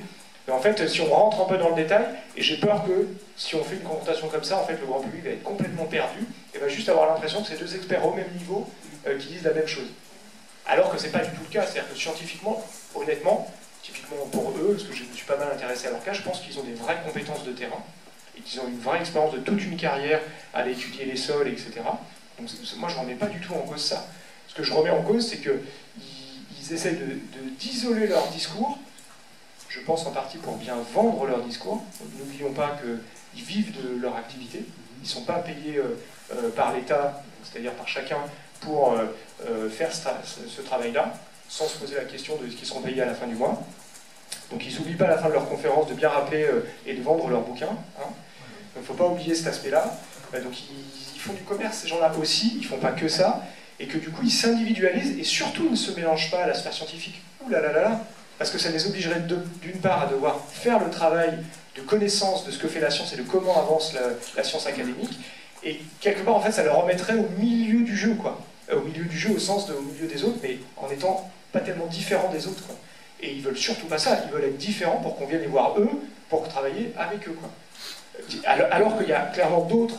mais en fait, si on rentre un peu dans le détail, et j'ai peur que, si on fait une confrontation comme ça, en fait, le grand public va être complètement perdu, et va juste avoir l'impression que c'est 2 experts au même niveau qui disent la même chose. Alors que c'est pas du tout le cas, c'est-à-dire que scientifiquement, honnêtement, typiquement pour eux, parce que je me suis pas mal intéressé à leur cas, je pense qu'ils ont des vraies compétences de terrain, et qu'ils ont une vraie expérience de toute une carrière à aller étudier les sols, etc. Donc moi je ne remets pas du tout en cause ça. Ce que je remets en cause, c'est qu'ils essaient d'isoler leur discours, je pense en partie pour bien vendre leur discours. N'oublions pas qu'ils vivent de leur activité, ils ne sont pas payés par l'État, c'est-à-dire par chacun, pour faire ce travail-là, sans se poser la question de ce qu'ils seront payés à la fin du mois. Donc ils n'oublient pas à la fin de leur conférence de bien rappeler et de vendre leur bouquin. Hein. Donc il ne faut pas oublier cet aspect-là. Donc ils font du commerce, ces gens-là aussi, ils ne font pas que ça, et que du coup ils s'individualisent et surtout ne se mélangent pas à la sphère scientifique. Ouh là là là là, parce que ça les obligerait d'une part à devoir faire le travail de connaissance de ce que fait la science et de comment avance la science académique, et quelque part en fait ça les remettrait au milieu du jeu, quoi. Au milieu du jeu au sens au milieu des autres, mais en étant pas tellement différents des autres, quoi. Et ils veulent surtout pas ça, ils veulent être différents pour qu'on vienne les voir eux, pour travailler avec eux, quoi. Alors qu'il y a clairement d'autres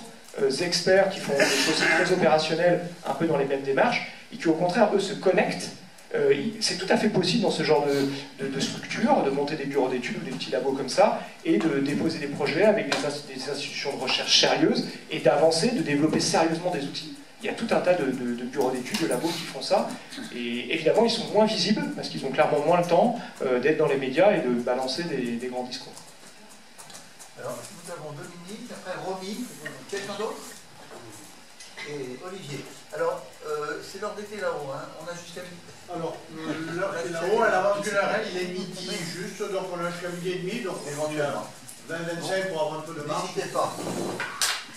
experts qui font des choses très opérationnelles, un peu dans les mêmes démarches, et qui au contraire, eux, se connectent c'est tout à fait possible dans ce genre de structure, de monter des bureaux d'études ou des petits labos comme ça, et de déposer des projets avec des institutions de recherche sérieuses, et d'avancer, de développer sérieusement des outils. Il y a tout un tas de bureaux d'études, de labos qui font ça, et évidemment ils sont moins visibles, parce qu'ils ont clairement moins le temps d'être dans les médias et de balancer des grands discours. Alors, nous avons Dominique, après Romy, quelqu'un d'autre? Et Olivier. Alors, c'est l'heure d'été là-haut, hein. On a jusqu'à midi. Alors, l'heure est là-haut, à l'avance de la reine, il est midi juste, donc on a jusqu'à midi et demi, donc éventuellement 20-25 pour avoir un peu de marge. N'hésitez pas.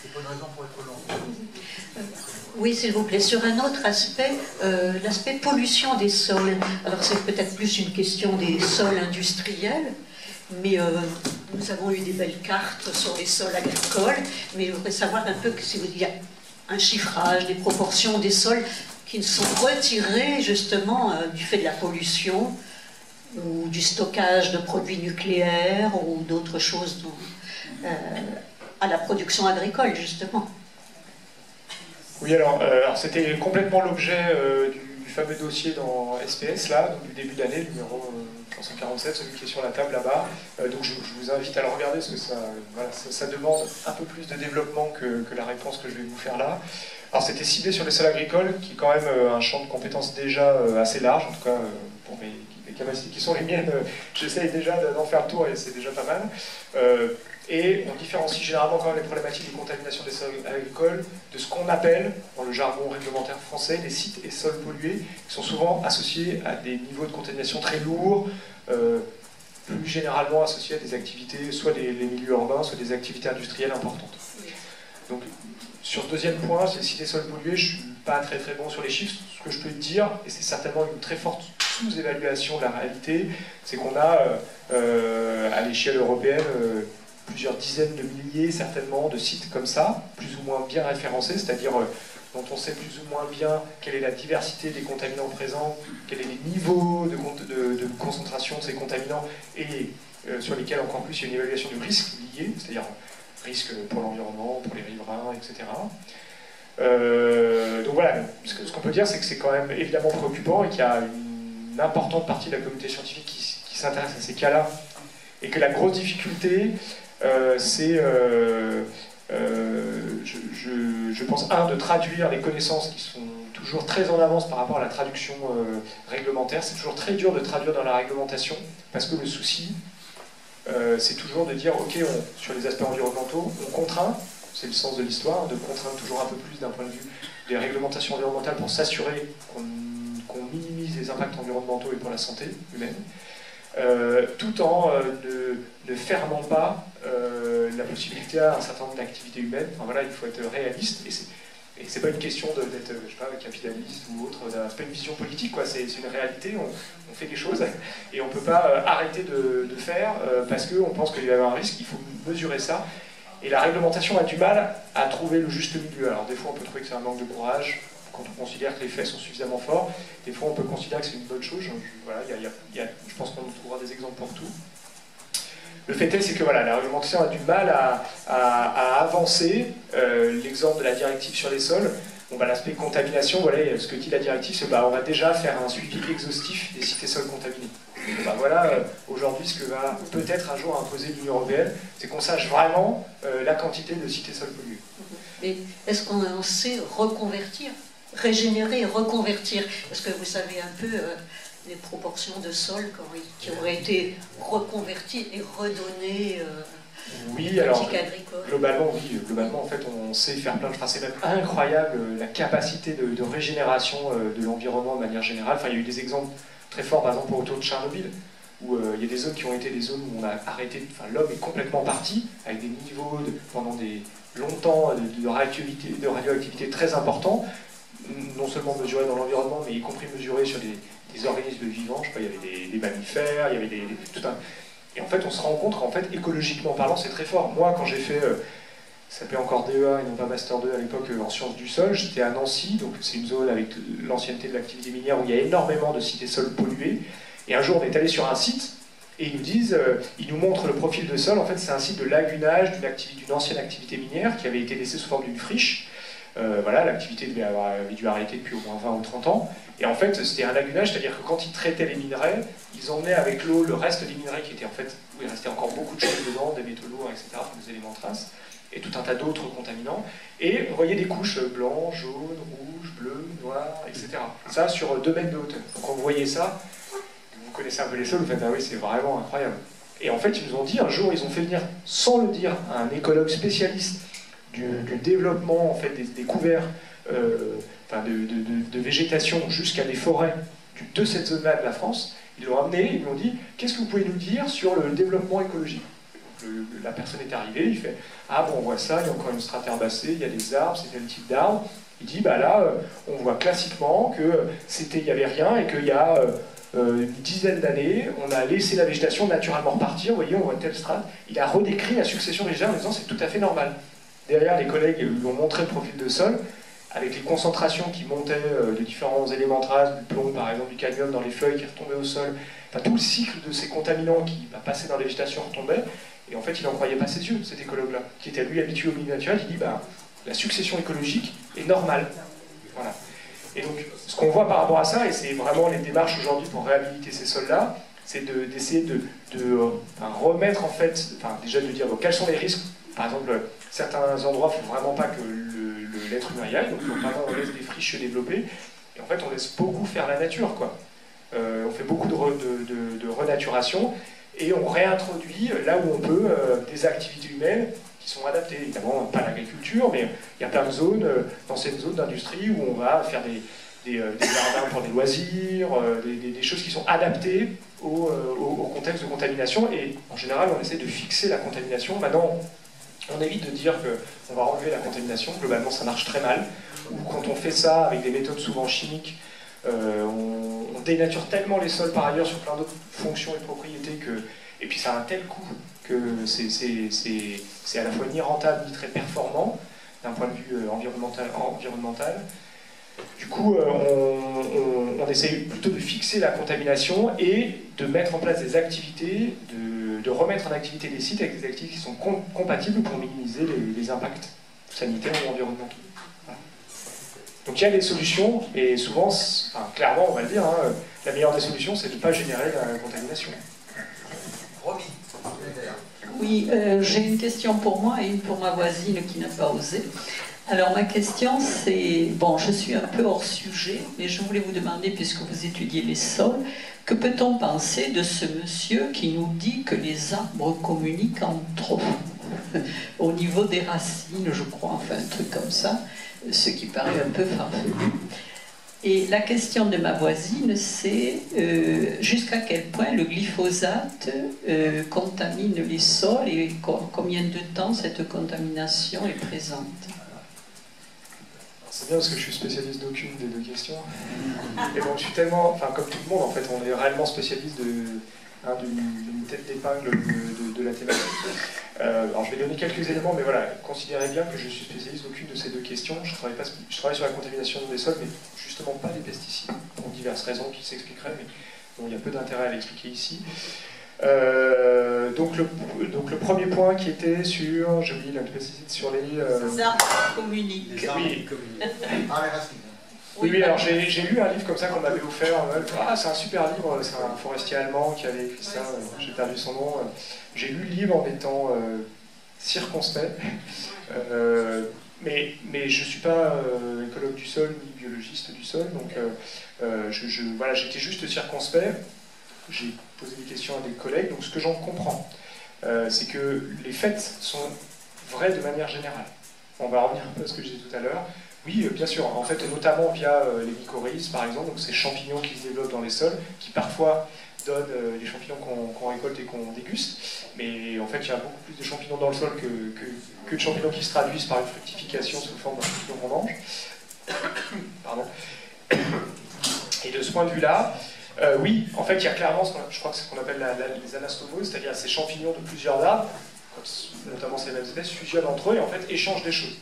C'est pas une raison pour être long. Oui, s'il vous plaît. Sur un autre aspect, l'aspect pollution des sols. Alors, c'est peut-être plus une question des sols industriels, mais nous avons eu des belles cartes sur les sols agricoles, mais je voudrais savoir un peu s'il y a un chiffrage des proportions des sols qui sont retirés justement du fait de la pollution ou du stockage de produits nucléaires ou d'autres choses à la production agricole, justement. Oui, alors c'était complètement l'objet du fameux dossier dans SPS, là, donc du début d'année, le numéro 347, celui qui est sur la table là-bas. Donc je vous invite à le regarder, parce que ça demande un peu plus de développement que la réponse que je vais vous faire là. Alors c'était ciblé sur les sols agricoles, qui est quand même un champ de compétences déjà assez large, en tout cas pour les capacités qui sont les miennes, j'essaye déjà d'en faire le tour et c'est déjà pas mal. Et on différencie généralement quand même les problématiques de contamination des sols agricoles de ce qu'on appelle, dans le jargon réglementaire français, les sites et sols pollués, qui sont souvent associés à des niveaux de contamination très lourds, plus généralement associés à des activités, soit les milieux urbains, soit des activités industrielles importantes. Donc, sur ce deuxième point, c'est les sites et sols pollués, je ne suis pas très bon sur les chiffres. Ce que je peux te dire, et c'est certainement une très forte sous-évaluation de la réalité, c'est qu'on a, à l'échelle européenne, plusieurs dizaines de milliers certainement de sites comme ça, plus ou moins bien référencés, c'est-à-dire dont on sait plus ou moins bien quelle est la diversité des contaminants présents, quels sont les niveaux de concentration de ces contaminants, et sur lesquels encore plus il y a une évaluation du risque lié, c'est-à-dire risque pour l'environnement, pour les riverains, etc. Donc voilà, ce qu'on peut dire, c'est que c'est quand même évidemment préoccupant et qu'il y a une importante partie de la communauté scientifique qui s'intéresse à ces cas-là, et que la grosse difficulté, c'est, je pense, de traduire les connaissances qui sont toujours très en avance par rapport à la traduction réglementaire. C'est toujours très dur de traduire dans la réglementation, parce que le souci, c'est toujours de dire, ok, sur les aspects environnementaux, on contraint, c'est le sens de l'histoire, de contraindre toujours un peu plus d'un point de vue des réglementations environnementales pour s'assurer qu'on minimise les impacts environnementaux et pour la santé humaine. Tout en ne fermant pas la possibilité à un certain nombre d'activités humaines. Enfin, voilà, il faut être réaliste, et c'est pas une question d'être, je sais pas, capitaliste ou autre, c'est pas une vision politique, quoi. C'est une réalité, on fait des choses, et on peut pas arrêter de faire parce qu'on pense qu'il y a un risque, il faut mesurer ça. Et la réglementation a du mal à trouver le juste milieu. Alors des fois on peut trouver que c'est un manque de courage, quand on considère que les faits sont suffisamment forts. Des fois, on peut considérer que c'est une bonne chose. Voilà, je pense qu'on trouvera des exemples pour tout. Le fait est, c'est que voilà, la réglementation a du mal à avancer. L'exemple de la directive sur les sols, bon, l'aspect contamination, voilà, ce que dit la directive, c'est qu'on va déjà faire un suivi exhaustif des sites et sols contaminés. Voilà, aujourd'hui, ce que va peut-être un jour imposer l'Union européenne, c'est qu'on sache vraiment la quantité de sites et sols pollués. Mais est-ce qu'on sait reconvertir, régénérer et reconvertir? Parce que vous savez un peu les proportions de sols qui auraient été reconvertis et redonnés oui, alors globalement, oui. Globalement, en fait, on sait faire plein de choses. C'est même incroyable la capacité de régénération de l'environnement de manière générale. Enfin, il y a eu des exemples très forts, par exemple, autour de Tchernobyl, où il y a des zones qui ont été des zones où on a arrêté, enfin, l'homme est complètement parti, avec des niveaux pendant longtemps de radioactivité très importants, non seulement mesurés dans l'environnement, mais y compris mesurés sur des organismes vivants. Je sais pas, il y avait des mammifères, il y avait tout un... Et en fait, on se rend compte qu'en fait, écologiquement parlant, c'est très fort. Moi, quand j'ai fait, ça s'appelait encore DEA et non pas Master 2 à l'époque, en sciences du sol, j'étais à Nancy, donc c'est une zone avec l'ancienneté de l'activité minière où il y a énormément de sites et sols pollués. Et un jour, on est allé sur un site, et ils nous disent, ils nous montrent le profil de sol. En fait, c'est un site de lagunage d'une ancienne activité minière qui avait été laissée sous forme d'une friche. Voilà, l'activité avait dû arrêter depuis au moins 20 ou 30 ans. Et en fait, c'était un lagunage, c'est-à-dire que quand ils traitaient les minerais, ils emmenaient avec l'eau le reste des minerais qui étaient en fait, où il restait encore beaucoup de choses dedans, des métaux lourds, etc., des éléments traces, et tout un tas d'autres contaminants. Et on voyait des couches blancs, jaunes, rouges, bleus, noirs, etc. Ça sur 2 mètres de hauteur. Donc quand vous voyez ça, vous connaissez un peu les sols, vous faites ah oui, c'est vraiment incroyable. Et en fait, ils nous ont dit un jour, ils ont fait venir, sans le dire, un écologue spécialiste du développement en fait, des couverts de végétation jusqu'à des forêts de cette zone-là de la France. Ils l'ont amené, ils lui ont dit qu'est-ce que vous pouvez nous dire sur le développement écologique. La personne est arrivée, il fait ah bon, on voit ça, il y a encore une strate herbacée, il y a des arbres, c'est tel type d'arbre. Il dit bah là, on voit classiquement que il n'y avait rien et qu'il y a une dizaine d'années, on a laissé la végétation naturellement repartir. Vous voyez, on voit telle strate. Il a redécrit la succession végétale en disant c'est tout à fait normal. Derrière, les collègues lui ont montré le profil de sol, avec les concentrations qui montaient de différents éléments traces, du plomb par exemple, du cadmium dans les feuilles qui retombaient au sol, enfin, tout le cycle de ces contaminants qui passaient dans la végétation retombait, et en fait il n'en croyait pas ses yeux, cet écologue-là, qui était lui habitué au milieu naturel, il dit bah, la succession écologique est normale. Voilà. Et donc ce qu'on voit par rapport à ça, et c'est vraiment les démarches aujourd'hui pour réhabiliter ces sols-là, c'est d'essayer de remettre en fait, enfin déjà de dire bon, quels sont les risques. Par exemple, certains endroits, il ne faut vraiment pas que l'être humain y aille, donc vraiment on laisse des friches se développer, et en fait on laisse beaucoup faire la nature, quoi. On fait beaucoup de renaturation, et on réintroduit là où on peut des activités humaines qui sont adaptées. Évidemment, pas l'agriculture, mais il y a plein de zones, d'anciennes zones d'industrie où on va faire des jardins pour des loisirs, des choses qui sont adaptées au contexte de contamination, et en général on essaie de fixer la contamination. Maintenant, on évite de dire qu'on va enlever la contamination, globalement ça marche très mal, ou quand on fait ça avec des méthodes souvent chimiques, on dénature tellement les sols par ailleurs sur plein d'autres fonctions et propriétés, et puis ça a un tel coût que c'est à la fois ni rentable ni très performant d'un point de vue environnemental. Du coup, on essaye plutôt de fixer la contamination et de mettre en place des activités, de remettre en activité des sites avec des activités qui sont compatibles pour minimiser les impacts sanitaires ou environnementaux. Voilà. Donc il y a des solutions, et souvent, enfin, clairement, on va le dire, hein, la meilleure des solutions, c'est de ne pas générer la contamination. Oui, j'ai une question pour moi et une pour ma voisine qui n'a pas osé. Alors ma question c'est, bon je suis un peu hors sujet, mais je voulais vous demander, puisque vous étudiez les sols, que peut-on penser de ce monsieur qui nous dit que les arbres communiquent entre eux au niveau des racines, je crois, enfin un truc comme ça, ce qui paraît un peu farfelu. Et la question de ma voisine, c'est jusqu'à quel point le glyphosate contamine les sols et combien de temps cette contamination est présente. C'est bien parce que je suis spécialiste d'aucune des deux questions. Et donc je suis tellement, enfin comme tout le monde en fait, on est réellement spécialiste d'une tête d'épingle de la thématique. Alors je vais donner quelques éléments, mais voilà, considérez bien que je suis spécialiste d'aucune de ces deux questions. Je travaille sur la contamination des sols, mais justement pas des pesticides, pour diverses raisons qui s'expliqueraient, mais bon, il y a peu d'intérêt à l'expliquer ici. Donc le premier point qui était sur, j'ai oublié l'imprécisité, sur les... Les arbres communiquent. Oui. Oui, alors j'ai lu un livre comme ça qu'on m'avait offert. Ah, c'est un super livre, c'est un forestier allemand qui avait écrit ça, j'ai perdu son nom. J'ai lu le livre en étant circonspect, mais je ne suis pas écologue du sol ni biologiste du sol, donc voilà, j'étais juste circonspect. J'ai posé des questions à des collègues, donc ce que j'en comprends, c'est que les faits sont vrais de manière générale. On va revenir un peu à ce que je disais tout à l'heure. Oui, bien sûr, en fait, notamment via les mycorhizes, par exemple, donc ces champignons qui se développent dans les sols, qui parfois donnent les champignons qu'on récolte et qu'on déguste, mais en fait, il y a beaucoup plus de champignons dans le sol que de champignons qui se traduisent par une fructification sous forme d'un champignon qu'on mange. Pardon. Et de ce point de vue-là, oui, en fait, il y a clairement, je crois que c'est ce qu'on appelle les anastomoses, c'est-à-dire ces champignons de plusieurs arbres, notamment ces mêmes espèces, fusionnent entre eux et en fait échangent des choses.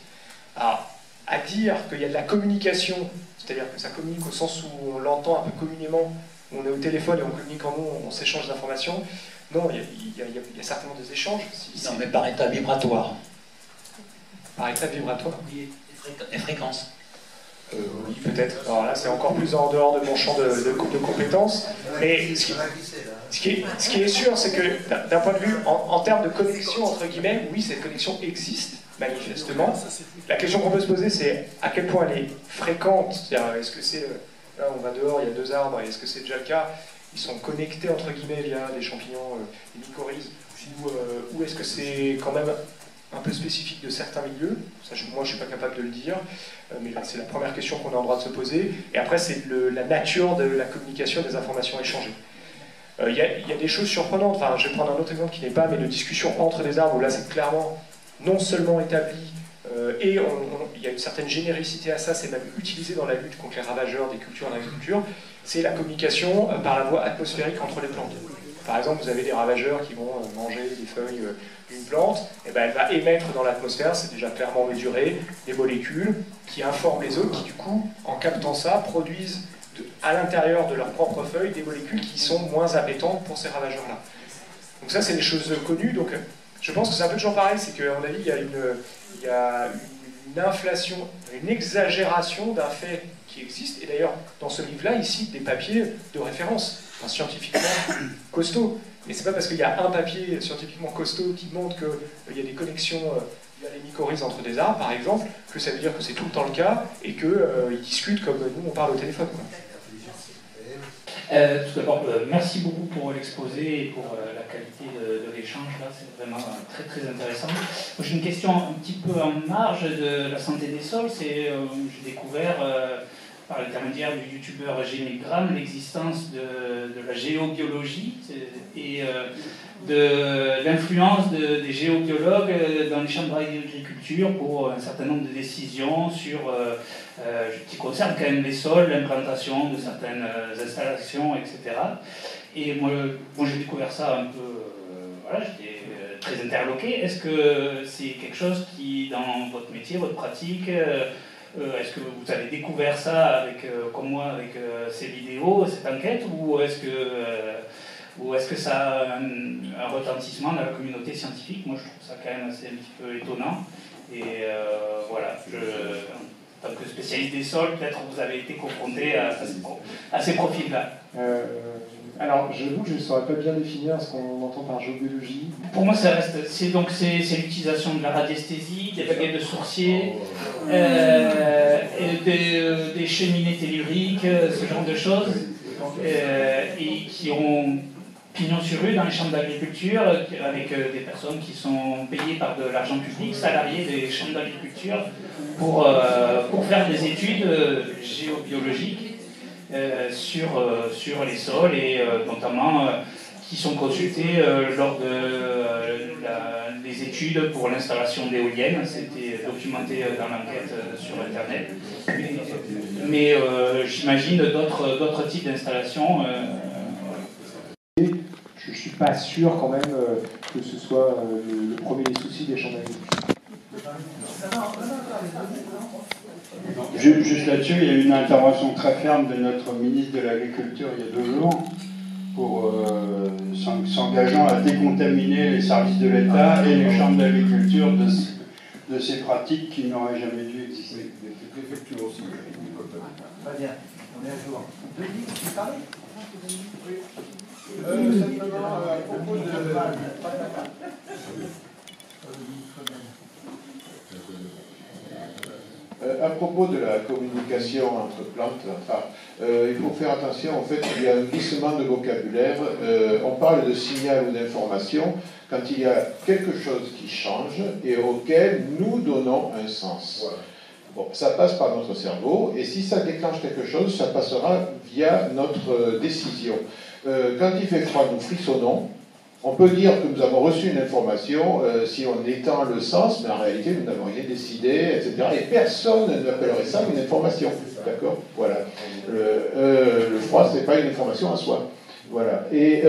Alors, à dire qu'il y a de la communication, c'est-à-dire que ça communique au sens où on l'entend un peu communément, où on est au téléphone et on communique en mots, on s'échange d'informations, non, il y a certainement des échanges. Non, mais par état vibratoire. Par état vibratoire. Oui, les fréquences. Oui, peut-être. Alors là, c'est encore plus en dehors de mon champ de compétences. Mais ce qui est sûr, c'est que d'un point de vue, en termes de connexion, entre guillemets, oui, cette connexion existe, manifestement. La question qu'on peut se poser, c'est à quel point elle est fréquente. C'est-à-dire, est-ce que c'est... Là, on va dehors, il y a 2 arbres, est-ce que c'est déjà le cas? Ils sont connectés, entre guillemets, via des champignons, des mycorhizes, ou est-ce que c'est quand même un peu spécifique de certains milieux? Ça, moi, je ne suis pas capable de le dire, mais c'est la première question qu'on a en droit de se poser. Et après, c'est la nature de la communication des informations échangées. Il y a des choses surprenantes. Enfin, je vais prendre un autre exemple qui n'est pas, mais de discussion entre des arbres, où là, c'est clairement non seulement établi, et il y a une certaine généricité à ça, c'est même utilisé dans la lutte contre les ravageurs des cultures en agriculture, c'est la communication par la voie atmosphérique entre les plantes. Par exemple, vous avez des ravageurs qui vont manger des feuilles d'une plante, et ben elle va émettre dans l'atmosphère, c'est déjà clairement mesuré, des molécules qui informent les autres, qui du coup, en captant ça, produisent à l'intérieur de leurs propres feuilles des molécules qui sont moins appétantes pour ces ravageurs-là. Donc ça, c'est des choses connues. Donc je pense que c'est un peu toujours pareil, c'est qu'à mon avis, il y a une inflation, une exagération d'un fait qui existe. Et d'ailleurs, dans ce livre-là, il cite des papiers de référence, enfin, scientifiquement costauds. Mais c'est pas parce qu'il y a un papier scientifiquement costaud qui montre qu'il y a des connexions via les mycorhizes entre des arbres, par exemple, que ça veut dire que c'est tout le temps le cas et qu'ils discutent comme nous, on parle au téléphone, quoi. Tout d'abord, merci beaucoup pour l'exposé et pour la qualité de l'échange. Là, c'est vraiment très très intéressant. J'ai une question un petit peu en marge de la santé des sols. J'ai découvert par l'intermédiaire du youtubeur Jérémy Graham l'existence de la géobiologie et de l'influence des géobiologues dans les chambres d'agriculture pour un certain nombre de décisions qui concernent quand même les sols, l'implantation de certaines installations, etc. Et moi j'ai découvert ça un peu, voilà, j'étais très interloqué. Est-ce que c'est quelque chose qui, dans votre métier, votre pratique, est-ce que vous avez découvert ça comme moi avec ces vidéos, cette enquête, ou est-ce que ça a un retentissement dans la communauté scientifique? Moi, je trouve ça quand même assez un petit peu étonnant. Et voilà, en tant que spécialiste des sols, peut-être vous avez été confronté à ces profils-là. Alors, j'avoue que je ne saurais pas bien définir ce qu'on entend par géobiologie. Pour moi, c'est l'utilisation de la radiesthésie, des baguettes de sourcier, des cheminées telluriques, ce genre de choses, et qui ont pignon sur rue dans les chambres d'agriculture, avec des personnes qui sont payées par de l'argent public, salariés des chambres d'agriculture, pour faire des études géobiologiques sur les sols, et notamment qui sont consultés lors des études pour l'installation d'éoliennes. C'était documenté dans l'enquête sur Internet. Mais j'imagine d'autres types d'installations. Je ne suis pas sûr quand même que ce soit le premier des soucis des chambres d'agriculture. Juste là-dessus, il y a eu une intervention très ferme de notre ministre de l'Agriculture il y a 2 jours pour s'engageant à décontaminer les services de l'État et les chambres d'agriculture de ces pratiques qui n'auraient jamais dû exister. Effectivement aussi. Très bien, on est à jour. Denis, tu parlais? Simplement, à propos de... À propos de la communication entre plantes, il faut faire attention, en fait, il y a un glissement de vocabulaire. On parle de signal ou d'information quand il y a quelque chose qui change et auquel nous donnons un sens. Voilà. Bon, ça passe par notre cerveau, et si ça déclenche quelque chose, ça passera via notre décision. Quand il fait froid, nous frissonnons. On peut dire que nous avons reçu une information si on étend le sens, mais en réalité, nous n'avons rien décidé, etc. Et personne n'appellerait ça une information. D'accord? Voilà. Le froid, ce n'est pas une information en soi. Voilà. Et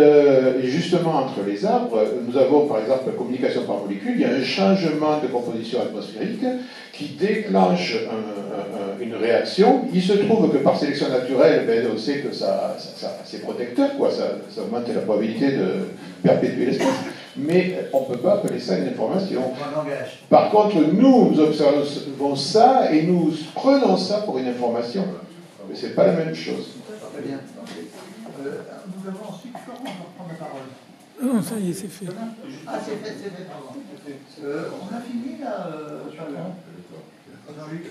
justement, entre les arbres, nous avons par exemple la communication par molécules. Il y a un changement de composition atmosphérique qui déclenche une réaction. Il se trouve que par sélection naturelle, on sait que c'est protecteur, quoi. Ça augmente la probabilité de perpétuer l'espèce. mais on ne peut pas appeler ça une information. Par contre, nous observons ça et nous prenons ça pour une information. Mais ce n'est pas la même chose. Très bien. Nous avons ensuite Florent, on va prendre la parole. Non, ça y est, c'est fait. Ah, c'est fait, pardon. On a fini là, Jean-Luc.